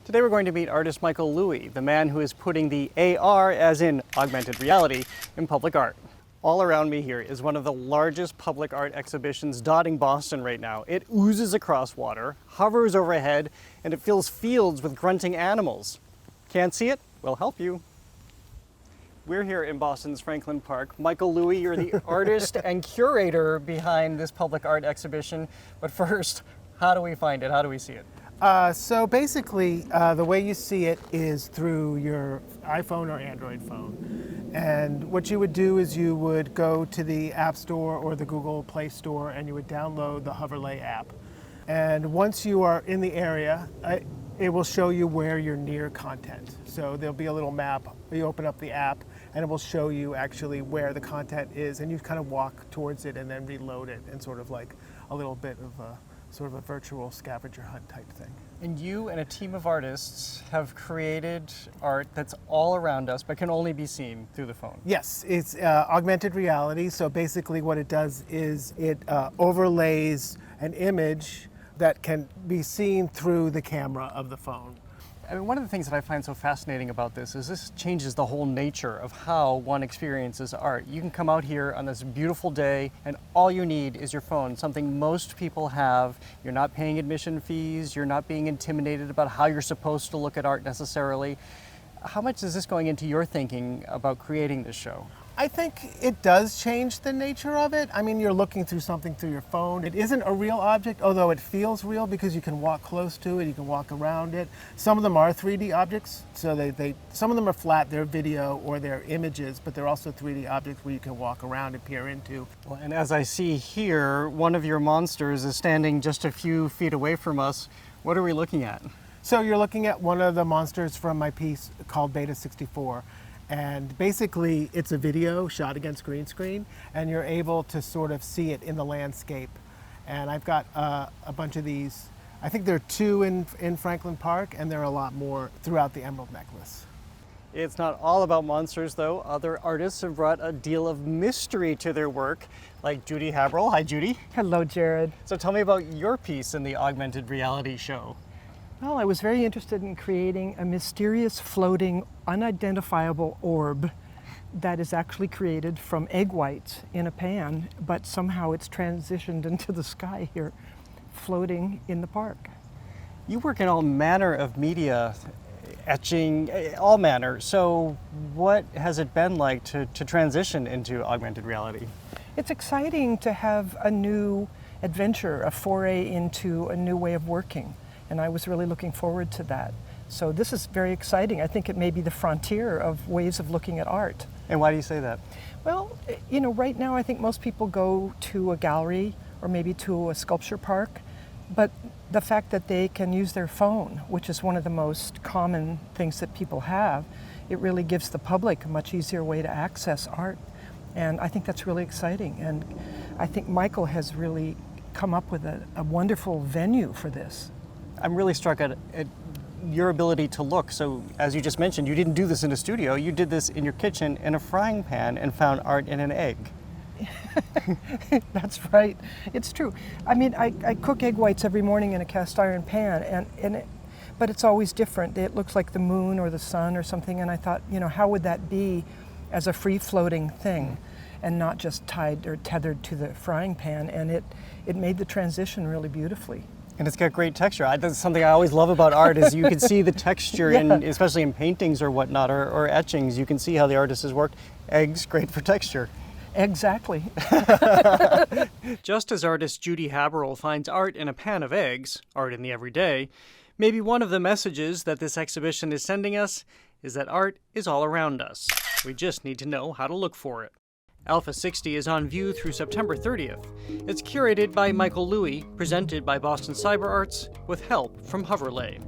Today we're going to meet artist Michael Lewy, the man who is putting the AR, as in augmented reality, in public art. All around me here is one of the largest public art exhibitions dotting Boston right now. It oozes across water, hovers overhead, and it fills fields with grunting animals. Can't see it? We'll help you. We're here in Boston's Franklin Park. Michael Lewy, you're the artist and curator behind this public art exhibition. But first, how do we find it? How do we see it? So basically, the way you see it is through your iPhone or Android phone. And what you would do is you would go to the App Store or the Google Play Store and you would download the Hoverlay app. And once you are in the area, it will show you where you're near content. So there'll be a little map. You open up the app and it will show you actually where the content is, and you kind of walk towards it and then reload it, and sort of like a little bit of a sort of a virtual scavenger hunt type thing. And you and a team of artists have created art that's all around us but can only be seen through the phone. Yes, it's augmented reality. So basically what it does is it overlays an image that can be seen through the camera of the phone. I mean, one of the things that I find so fascinating about this changes the whole nature of how one experiences art. You can come out here on this beautiful day and all you need is your phone, something most people have. You're not paying admission fees, you're not being intimidated about how you're supposed to look at art necessarily. How much is this going into your thinking about creating this show? I think it does change the nature of it. I mean, you're looking through something through your phone. It isn't a real object, although it feels real because you can walk close to it, you can walk around it. Some of them are 3D objects, so some of them are flat, they're video or they're images, but they're also 3D objects where you can walk around and peer into. Well, and as I see here, one of your monsters is standing just a few feet away from us. What are we looking at? So you're looking at one of the monsters from my piece called Beta 64. And basically, it's a video shot against green screen, and you're able to sort of see it in the landscape. And I've got a bunch of these. I think there are 2 in Franklin Park, and there are a lot more throughout the Emerald Necklace. It's not all about monsters, though. Other artists have brought a deal of mystery to their work, like Judy Haberl. Hi, Judy. Hello, Jared. So tell me about your piece in the augmented reality show. Well, I was very interested in creating a mysterious, floating, unidentifiable orb that is actually created from egg whites in a pan, but somehow it's transitioned into the sky here, floating in the park. You work in all manner of media, etching, all manner. So what has it been like to transition into augmented reality? It's exciting to have a new adventure, a foray into a new way of working. And I was really looking forward to that. So this is very exciting. I think it may be the frontier of ways of looking at art. And why do you say that? Well, you know, right now I think most people go to a gallery or maybe to a sculpture park, but the fact that they can use their phone, which is one of the most common things that people have, it really gives the public a much easier way to access art. And I think that's really exciting. And I think Michael has really come up with a wonderful venue for this. I'm really struck at your ability to look. So as you just mentioned, you didn't do this in a studio, you did this in your kitchen in a frying pan and found art in an egg. That's right, it's true. I mean, I cook egg whites every morning in a cast iron pan, but it's always different. It looks like the moon or the sun or something, and I thought, you know, how would that be as a free-floating thing and not just tied or tethered to the frying pan, and it made the transition really beautifully. And it's got great texture. That's something I always love about art is you can see the texture, Yeah. in, especially in paintings or whatnot, or etchings. You can see how the artist has worked. Eggs, great for texture. Exactly. Just as artist Judy Haberl finds art in a pan of eggs, art in the everyday, maybe one of the messages that this exhibition is sending us is that art is all around us. We just need to know how to look for it. Alpha 60 is on view through September 30th. It's curated by Michael Lewy, presented by Boston Cyberarts, with help from Hoverlay.